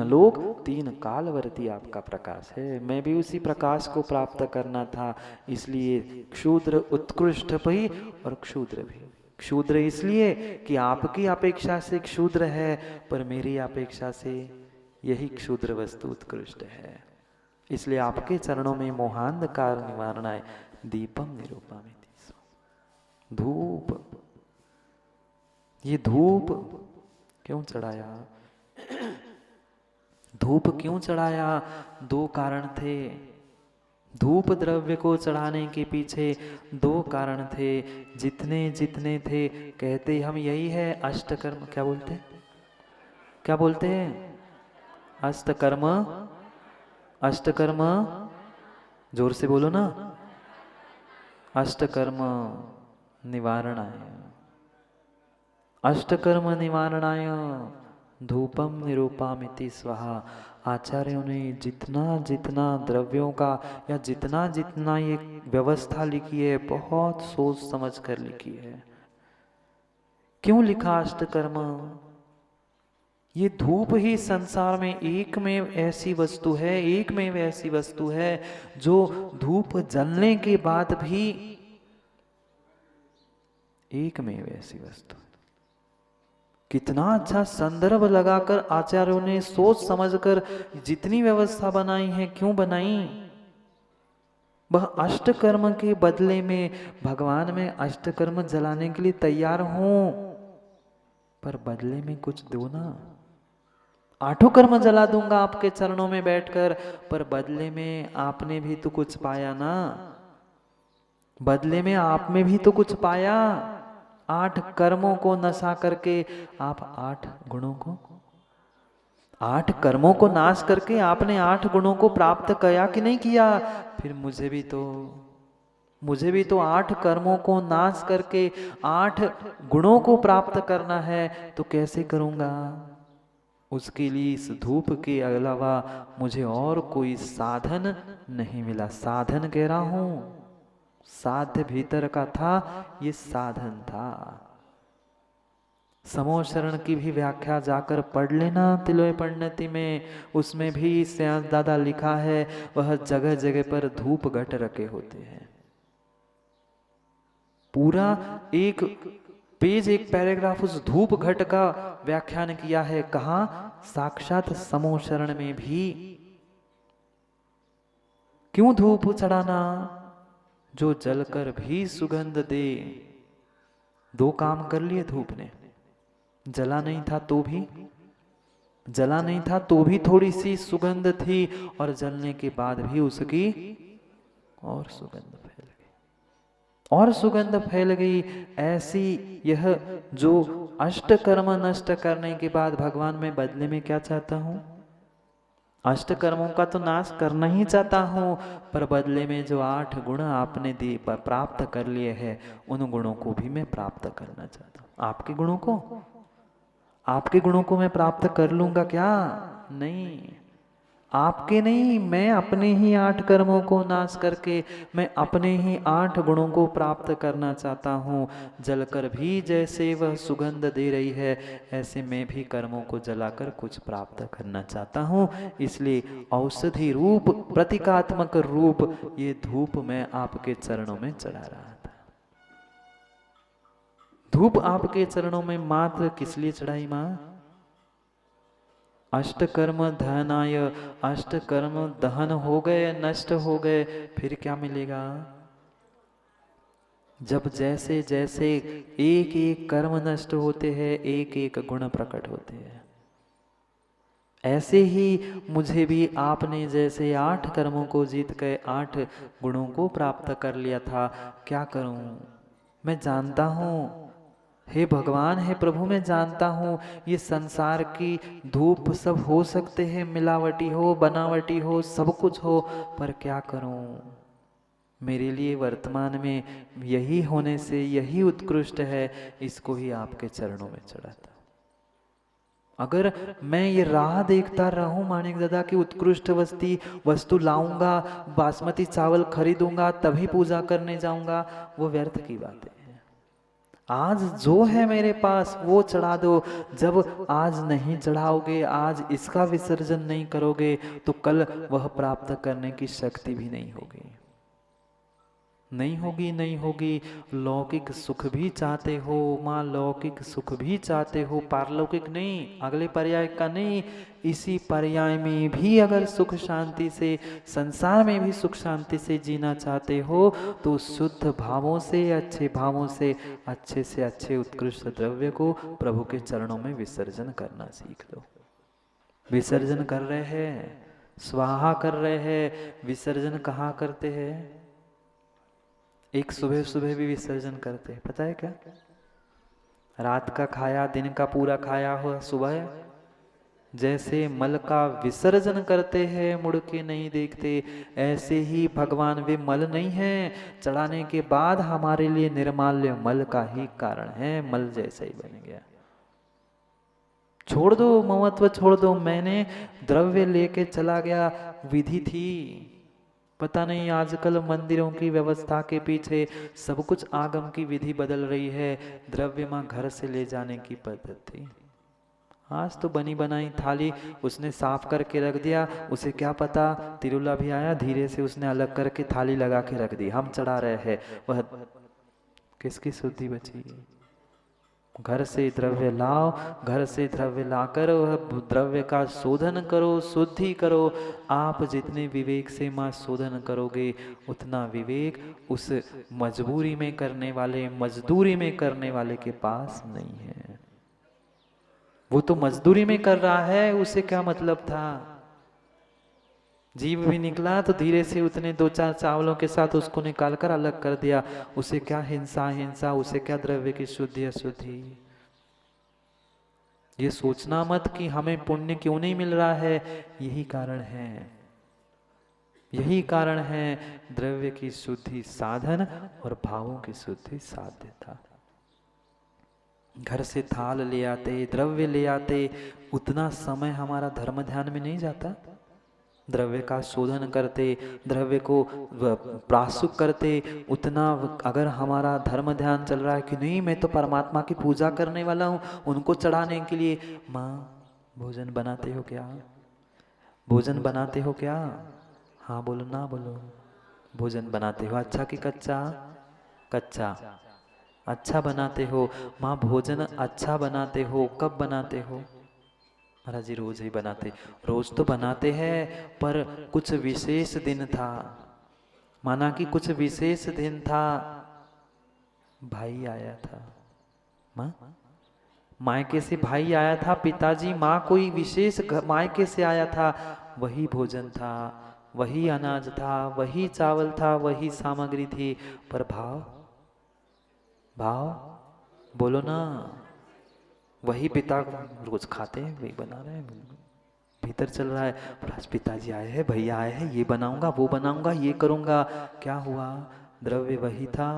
लोक 3 कालवर्ती आपका प्रकाश है। मैं भी उसी प्रकाश को प्राप्त करना था, इसलिए क्षुद्र उत्कृष्ट भी और क्षुद्र भी। क्षुद्र इसलिए कि आपकी अपेक्षा से क्षुद्र है, पर मेरी अपेक्षा से यही क्षुद्र वस्तु उत्कृष्ट है। इसलिए आपके चरणों में मोहांधकार निवारणाय दीपम निरूपयामि। धूप, ये धूप क्यों चढ़ाया? धूप क्यों चढ़ाया? 2 कारण थे। धूप द्रव्य को चढ़ाने के पीछे 2 कारण थे। जितने जितने थे, कहते हम यही है अष्टकर्म। क्या बोलते हैं? क्या बोलते हैं? अष्टकर्म। अष्टकर्म, जोर से बोलो ना। अष्टकर्म निवारणाय, अष्टकर्म निवारणाय धूपम निरूपयामि स्वाहा। आचार्यों ने जितना जितना द्रव्यों का या जितना जितना ये व्यवस्था लिखी है, बहुत सोच समझ कर लिखी है। क्यों लिखा अष्टकर्म? ये धूप ही संसार में एक में ऐसी वस्तु है, एक में ऐसी वस्तु है जो धूप जलने के बाद भी एक में ऐसी वस्तु। कितना अच्छा संदर्भ लगाकर आचार्यों ने सोच समझकर जितनी व्यवस्था बनाई है। क्यों बनाई? वह अष्टकर्म के बदले में भगवान में अष्टकर्म जलाने के लिए तैयार हूं, पर बदले में कुछ दो ना। 8 कर्म जला दूंगा आपके चरणों में बैठकर, पर बदले में आपने भी तो कुछ पाया ना। बदले में आप में भी तो कुछ पाया। 8 कर्मों को नशा करके आप 8 गुणों को, 8 कर्मों को नाश करके आपने 8 गुणों को प्राप्त किया कि नहीं किया? फिर मुझे भी तो 8 कर्मों को नाश करके 8 गुणों को प्राप्त करना है, तो कैसे करूंगा? उसके लिए इस धूप के अलावा मुझे और कोई साधन नहीं मिला। साधन कह रहा हूं, साध्य भीतर का था, ये साधन था। समोशरण की भी व्याख्या जाकर पढ़ लेना तिलोय परिणति में, उसमें भी श्यास दादा लिखा है, वह जगह जगह पर धूप घट रखे होते हैं। पूरा एक पेज, एक पैराग्राफ उस धूप घट का व्याख्यान किया है। कहा? साक्षात समोशरण में भी। क्यों धूप चढ़ाना? जो जलकर भी सुगंध दे। 2 काम कर लिए धूप ने। जला नहीं था तो भी थोड़ी सी सुगंध थी, और जलने के बाद भी उसकी और सुगंध फैल गई। ऐसी यह जो अष्टकर्म नष्ट करने के बाद भगवान मैं बदले में क्या चाहता हूं? अष्टकर्मों का तो नाश करना ही चाहता हूं, पर बदले में जो 8 गुण आपने प्राप्त कर लिए हैं, उन गुणों को भी मैं प्राप्त करना चाहता हूं। आपके गुणों को मैं प्राप्त कर लूंगा क्या? नहीं, आपके नहीं, मैं अपने ही 8 कर्मों को नाश करके मैं अपने ही 8 गुणों को प्राप्त करना चाहता हूं। जलकर भी जैसे वह सुगंध दे रही है, ऐसे मैं भी कर्मों को जलाकर कुछ प्राप्त करना चाहता हूं। इसलिए औषधि रूप, प्रतीकात्मक रूप ये धूप मैं आपके चरणों में चढ़ा रहा था। धूप आपके चरणों में मात्र किस लिए चढ़ाई मां? अष्टकर्म दहनाय। अष्टकर्म दहन हो गए, नष्ट हो गए, फिर क्या मिलेगा? जब जैसे जैसे एक एक कर्म नष्ट होते हैं, एक एक गुण प्रकट होते हैं। ऐसे ही मुझे भी आपने जैसे 8 कर्मों को जीत के 8 गुणों को प्राप्त कर लिया था। क्या करूं? मैं जानता हूं, हे भगवान, हे प्रभु, मैं जानता हूँ ये संसार की धूप सब हो सकते हैं, मिलावटी हो, बनावटी हो, सब कुछ हो, पर क्या करूं? मेरे लिए वर्तमान में यही होने से यही उत्कृष्ट है, इसको ही आपके चरणों में चढ़ाता। अगर मैं ये राह देखता रहूं मानिक दादा की उत्कृष्ट वस्तु लाऊंगा, बासमती चावल खरीदूंगा, तभी पूजा करने जाऊंगा, वो व्यर्थ की बात है। आज जो है मेरे पास वो चढ़ा दो। जब आज नहीं चढ़ाओगे, आज इसका विसर्जन नहीं करोगे, तो कल वह प्राप्त करने की शक्ति भी नहीं होगी। नहीं होगी, नहीं होगी। लौकिक सुख भी चाहते हो माँ, लौकिक सुख भी चाहते हो, पारलौकिक नहीं, अगले पर्याय का नहीं, इसी पर्याय में भी अगर सुख शांति से, संसार में भी सुख शांति से जीना चाहते हो, तो शुद्ध भावों से, अच्छे भावों से अच्छे उत्कृष्ट द्रव्य को प्रभु के चरणों में विसर्जन करना सीख लो। विसर्जन कर रहे हैं, स्वाहा कर रहे हैं, विसर्जन कहाँ करते हैं? एक सुबह सुबह भी विसर्जन करते हैं, पता है क्या? रात का खाया, दिन का पूरा खाया हुआ सुबह जैसे मल का विसर्जन करते हैं, मुड़ के नहीं देखते, ऐसे ही भगवान वे मल नहीं है, चढ़ाने के बाद हमारे लिए निर्माल्य मल का ही कारण है, मल जैसा ही बन गया। छोड़ दो ममत्व, छोड़ दो। मैंने द्रव्य लेके चला गया, विधि थी। पता नहीं आजकल मंदिरों की व्यवस्था के पीछे सब कुछ आगम की विधि बदल रही है। द्रव्य माँ घर से ले जाने की पद्धति, आज तो बनी बनाई थाली उसने साफ करके रख दिया, उसे क्या पता तिरुला भी आया, धीरे से उसने अलग करके थाली लगा के रख दी, हम चढ़ा रहे हैं। वह किसकी शुद्धि बची? घर से द्रव्य लाओ, घर से द्रव्य लाकर वह द्रव्य का शोधन करो, शुद्धि करो। आप जितने विवेक से माँ शोधन करोगे, उतना विवेक उस मजबूरी में करने वाले, मजदूरी में करने वाले के पास नहीं है। वो तो मजदूरी में कर रहा है, उसे क्या मतलब था? जीव भी निकला तो धीरे से उतने 2-4 चावलों के साथ उसको निकाल कर अलग कर दिया, उसे क्या हिंसा हिंसा, उसे क्या द्रव्य की शुद्धि अशुद्धि। ये सोचना मत कि हमें पुण्य क्यों नहीं मिल रहा है, यही कारण है, यही कारण है। द्रव्य की शुद्धि साधन और भावों की शुद्धि साध्य था। घर से थाल ले आते, द्रव्य ले आते, उतना समय हमारा धर्म ध्यान में नहीं जाता। द्रव्य का शोधन करते, द्रव्य को प्रासुक करते, उतना अगर हमारा धर्म ध्यान चल रहा है कि नहीं मैं तो परमात्मा की पूजा करने वाला हूँ, उनको चढ़ाने के लिए, माँ भोजन बनाते हो क्या? भोजन बनाते हो क्या? हाँ बोलो ना बोलो। भोजन बनाते हो, अच्छा कि कच्चा? कच्चा। अच्छा बनाते हो। माँ भोजन अच्छा बनाते हो, कब बनाते हो? महाराज जी रोज ही बनाते। रोज तो बनाते हैं, पर कुछ विशेष दिन था, माना कि कुछ विशेष दिन था, भाई आया था, माँ मायके से भाई आया था, पिताजी माँ कोई विशेष मायके से आया था, वही भोजन था, वही अनाज था, वही चावल था, वही सामग्री थी, पर भाव भाव बोलो ना, वही पिता रोज खाते हैं, वही बना रहे हैं, भीतर चल रहा है। आज पिताजी आए हैं, भैया आए हैं, ये बनाऊंगा, वो बनाऊंगा, ये करूंगा। क्या हुआ? द्रव्य वही था,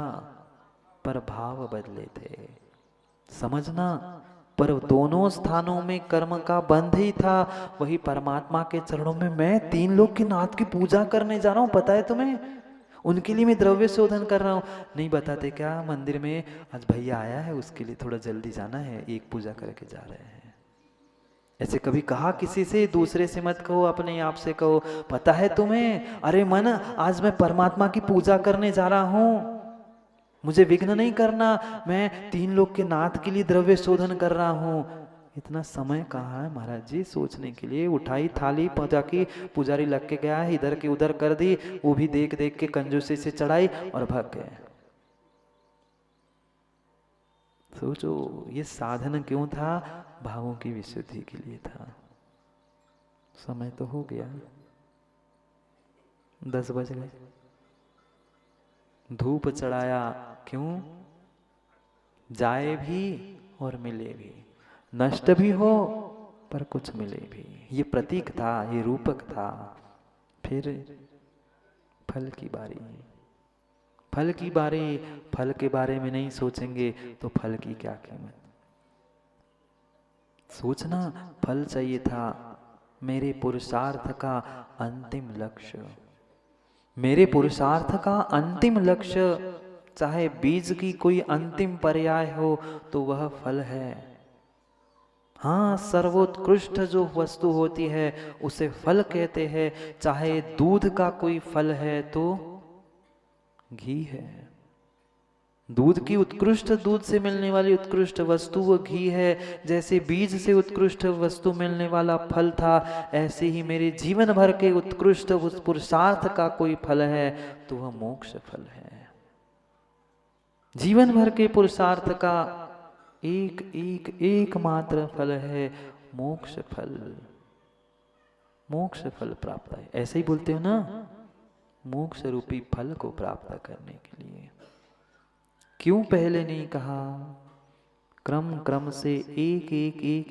पर भाव बदले थे, समझना। पर दोनों स्थानों में कर्म का बंध ही था। वही परमात्मा के चरणों में मैं 3 लोग के नाथ की पूजा करने जा रहा हूँ, पता है तुम्हें? उनके लिए मैं द्रव्य शोधन कर रहा हूँ। नहीं बताते क्या? मंदिर में आज भैया आया है, उसके लिए थोड़ा जल्दी जाना है, एक पूजा करके जा रहे हैं। ऐसे कभी कहा किसी से? दूसरे से मत कहो, अपने आप से कहो, पता है तुम्हें? अरे मन, आज मैं परमात्मा की पूजा करने जा रहा हूँ, मुझे विघ्न नहीं करना, मैं 3 लोग के नाथ के लिए द्रव्य शोधन कर रहा हूँ। इतना समय कहाँ है महाराज जी सोचने के लिए? उठाई थाली, पूजा की, पुजारी लग के गया है, इधर की उधर कर दी, वो भी देख देख के कंजूसी से चढ़ाई और भाग गए। सोचो ये साधन क्यों था? भावों की विशुद्धि के लिए था। समय तो हो गया, 10 बज गए। धूप चढ़ाया, क्यों? जाए भी और मिले भी, नष्ट भी हो पर कुछ मिले भी। ये प्रतीक था, ये रूपक था। फिर फल की बारी, फल की बारी, फल के बारे में नहीं सोचेंगे तो फल की क्या कीमत? सोचना, फल चाहिए था। मेरे पुरुषार्थ का अंतिम लक्ष्य, मेरे पुरुषार्थ का अंतिम लक्ष्य चाहे बीज की कोई अंतिम पर्याय हो तो वह फल है। हाँ, सर्वोत्कृष्ट जो वस्तु होती है उसे फल कहते हैं। चाहे दूध का कोई फल है तो घी है। दूध की उत्कृष्ट, दूध से मिलने वाली उत्कृष्ट वस्तु वो घी है। जैसे बीज से उत्कृष्ट वस्तु मिलने वाला फल था, ऐसे ही मेरे जीवन भर के उत्कृष्ट उस पुरुषार्थ का कोई फल है तो वह मोक्ष फल है। जीवन भर के पुरुषार्थ का एक एक एकमात्र फल है मोक्ष फल। मोक्ष फल प्राप्त है, ऐसे ही बोलते हो ना, मोक्ष रूपी फल को प्राप्त करने के लिए। क्यों पहले नहीं कहा? क्रम क्रम से एक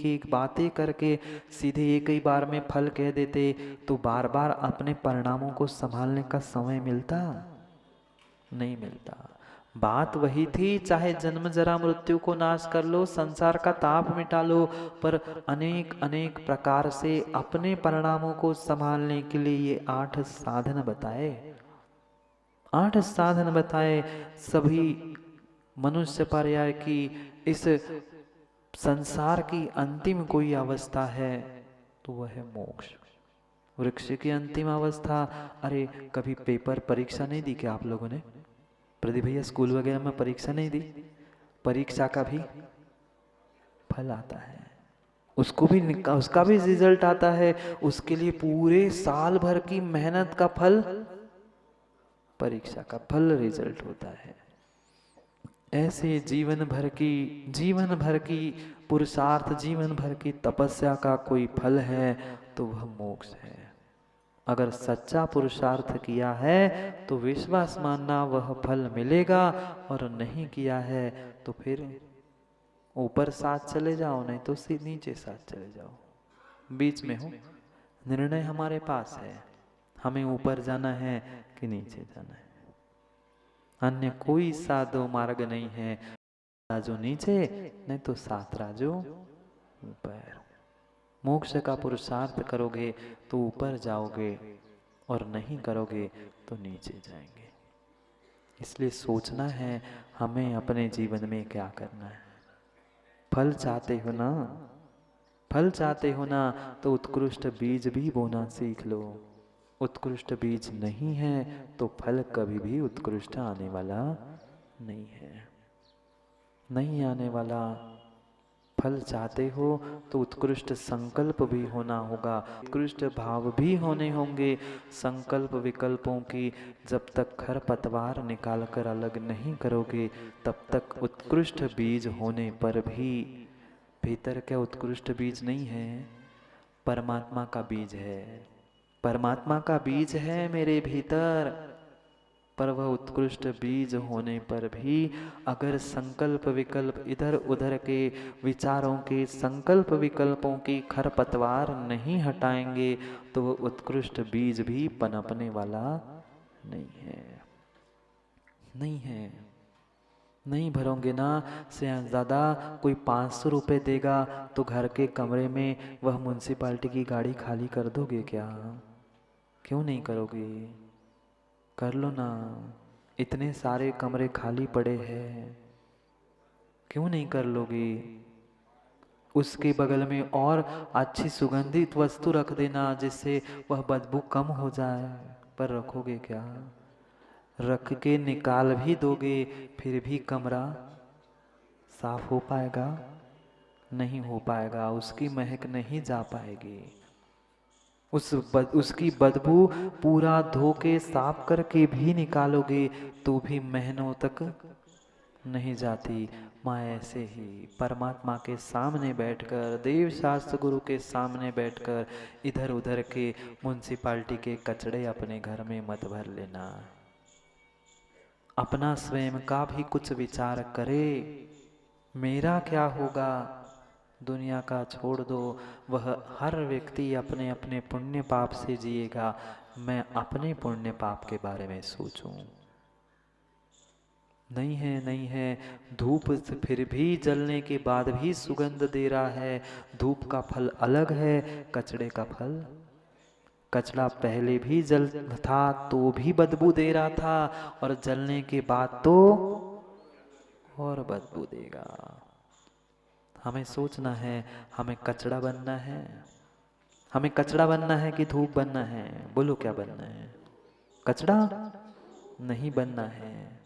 एक बातें करके सीधे एक ही बार में फल कह देते तो बार बार अपने परिणामों को संभालने का समय मिलता नहीं मिलता। बात वही थी, चाहे जन्म जरा मृत्यु को नाश कर लो, संसार का ताप मिटा लो, पर अनेक अनेक प्रकार से अपने परिणामों को संभालने के लिए ये 8 साधन बताए। 8 साधन बताए। सभी मनुष्य पर्याय की इस संसार की अंतिम कोई अवस्था है तो वह है मोक्ष। वृक्ष की अंतिम अवस्था, अरे कभी पेपर परीक्षा नहीं दी क्या आप लोगों ने? प्रदीप भैया स्कूल वगैरह में परीक्षा नहीं दी? परीक्षा का भी फल आता है, उसका भी रिजल्ट आता है। उसके लिए पूरे साल भर की मेहनत का फल परीक्षा का फल रिजल्ट होता है। ऐसे जीवन भर की पुरुषार्थ, जीवन भर की तपस्या का कोई फल है तो वह मोक्ष है। अगर सच्चा पुरुषार्थ किया है तो विश्वास मानना वह फल मिलेगा, और नहीं किया है तो फिर ऊपर साथ चले जाओ, नहीं तो नीचे साथ चले जाओ। बीच में हो, निर्णय हमारे पास है, हमें ऊपर जाना है कि नीचे जाना है। अन्य कोई साधो मार्ग नहीं है, राजो नीचे नहीं तो साथ राजो ऊपर। मोक्ष का पुरुषार्थ करोगे तो ऊपर जाओगे, और नहीं करोगे तो नीचे जाएंगे। इसलिए सोचना है हमें अपने जीवन में क्या करना है। फल चाहते हो ना, फल चाहते हो ना, तो उत्कृष्ट बीज भी बोना सीख लो। उत्कृष्ट बीज नहीं है तो फल कभी भी उत्कृष्ट आने वाला नहीं है, नहीं आने वाला। फल चाहते हो तो उत्कृष्ट संकल्प भी होना होगा, उत्कृष्ट भाव भी होने होंगे। संकल्प विकल्पों की जब तक खरपतवार निकाल कर अलग नहीं करोगे, तब तक उत्कृष्ट बीज होने पर भी भीतर क्या उत्कृष्ट बीज नहीं है? परमात्मा का बीज है, परमात्मा का बीज है मेरे भीतर। पर वह उत्कृष्ट बीज होने पर भी अगर संकल्प विकल्प, इधर उधर के विचारों के, संकल्प विकल्पों की खरपतवार नहीं हटाएंगे तो वह उत्कृष्ट बीज भी पनपने वाला नहीं है, नहीं है। नहीं भरोगे ना, से ज़्यादा कोई 500 रुपये देगा तो घर के कमरे में वह म्यूनसिपालिटी की गाड़ी खाली कर दोगे क्या? क्यों नहीं करोगे? कर लो ना, इतने सारे कमरे खाली पड़े हैं, क्यों नहीं कर लोगे? उसके बगल में और अच्छी सुगंधित वस्तु रख देना जिससे वह बदबू कम हो जाए। पर रखोगे क्या? रख के निकाल भी दोगे फिर भी कमरा साफ हो पाएगा? नहीं हो पाएगा, उसकी महक नहीं जा पाएगी। उसकी बदबू पूरा धो के साफ करके भी निकालोगे तो भी महीनों तक नहीं जाती। माँ ऐसे ही परमात्मा के सामने बैठकर, देव शास्त्र गुरु के सामने बैठकर इधर उधर के म्यूनसिपालिटी के कचड़े अपने घर में मत भर लेना। अपना स्वयं का भी कुछ विचार करे, मेरा क्या होगा? दुनिया का छोड़ दो, वह हर व्यक्ति अपने अपने पुण्य पाप से जिएगा। मैं अपने पुण्य पाप के बारे में सोचूं? नहीं है, नहीं है। धूप फिर भी जलने के बाद भी सुगंध दे रहा है। धूप का फल अलग है, कचड़े का फल, कचड़ा पहले भी जल था तो भी बदबू दे रहा था, और जलने के बाद तो और बदबू देगा। हमें सोचना है, हमें कचड़ा बनना है। हमें कचड़ा बनना है कि धूप बनना है? बोलो क्या बनना है? कचड़ा नहीं बनना है,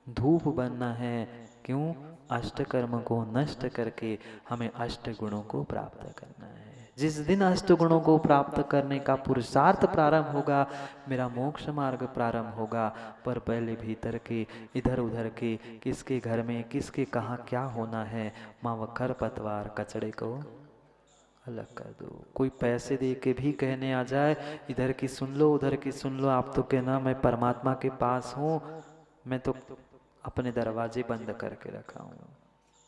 धूप बनना है। क्यों? अष्टकर्म को नष्ट करके हमें अष्ट गुणों को प्राप्त करना है। जिस दिन अष्ट गुणों को प्राप्त करने का पुरुषार्थ प्रारंभ होगा, मेरा मोक्ष मार्ग प्रारंभ होगा। पर पहले भीतर के, इधर उधर के, किसके घर में किसके कहाँ क्या होना है, माँ वो खरपतवार कचड़े को अलग कर दो। कोई पैसे दे के भी कहने आ जाए, इधर की सुन लो उधर की सुन लो, आप तो कहना मैं परमात्मा के पास हूँ, मैं तो अपने दरवाजे बंद करके रखा हूँ,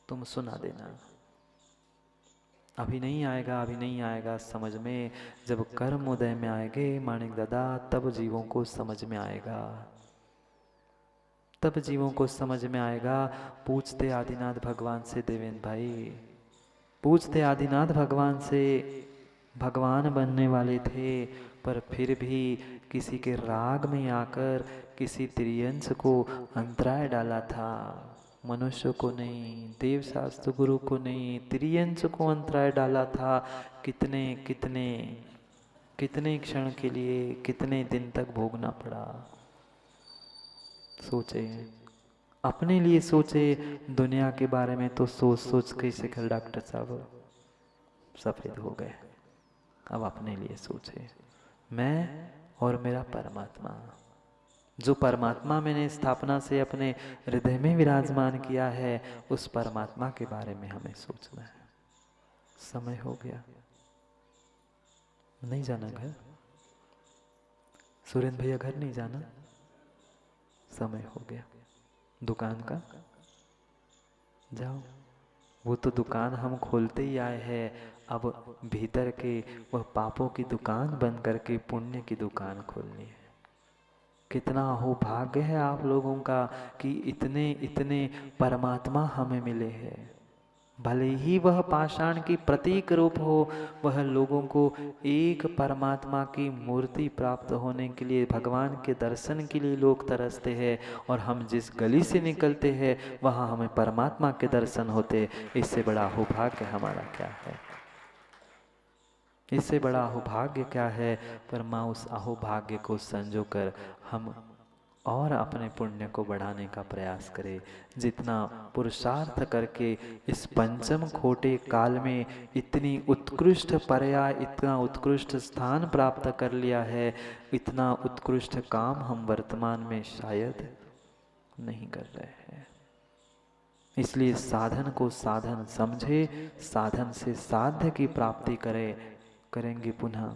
तुम सुना देना। अभी नहीं आएगा, अभी नहीं आएगा समझ में। जब कर्म उदय में आएंगे माणिक दादा, तब जीवों को समझ में आएगा, तब जीवों को समझ में आएगा। पूछते आदिनाथ भगवान से देवेंद्र भाई, पूछते आदिनाथ भगवान से, भगवान बनने वाले थे पर फिर भी किसी के राग में आकर किसी त्रियंश को अंतराय डाला था। मनुष्य को नहीं, देव शास्त्र गुरु को नहीं, त्रियंश को अंतराय डाला था। कितने कितने कितने क्षण के लिए, कितने दिन तक भोगना पड़ा। सोचे, अपने लिए सोचे। दुनिया के बारे में तो सोच सोच के शिखर डॉक्टर साहब सफेद हो गए। अब अपने लिए सोचे, मैं और मेरा परमात्मा। जो परमात्मा मैंने स्थापना से अपने हृदय में विराजमान किया है, उस परमात्मा के बारे में हमें सोचना है। समय हो गया, नहीं जाना घर? सुरेंद्र भैया घर नहीं जाना? समय हो गया दुकान का, जाओ। वो तो दुकान हम खोलते ही आए हैं, अब भीतर के वह पापों की दुकान बंद करके पुण्य की दुकान खोलनी है। कितना हो भाग्य है आप लोगों का कि इतने इतने परमात्मा हमें मिले हैं। भले ही वह पाषाण की प्रतीक रूप हो, वह लोगों को एक परमात्मा की मूर्ति प्राप्त होने के लिए, भगवान के दर्शन के लिए लोग तरसते हैं। और हम जिस गली से निकलते हैं वहाँ हमें परमात्मा के दर्शन होते। इससे बड़ा अहोभाग्य हमारा क्या है? इससे बड़ा अहोभाग्य क्या है? पर माँ उस अहोभाग्य को संजो कर हम और अपने पुण्य को बढ़ाने का प्रयास करें। जितना पुरुषार्थ करके इस पंचम खोटे काल में इतनी उत्कृष्ट पर्याय, इतना उत्कृष्ट स्थान प्राप्त कर लिया है, इतना उत्कृष्ट काम हम वर्तमान में शायद नहीं कर रहे हैं। इसलिए साधन को साधन समझे, साधन से साध्य की प्राप्ति करेंगे पुनः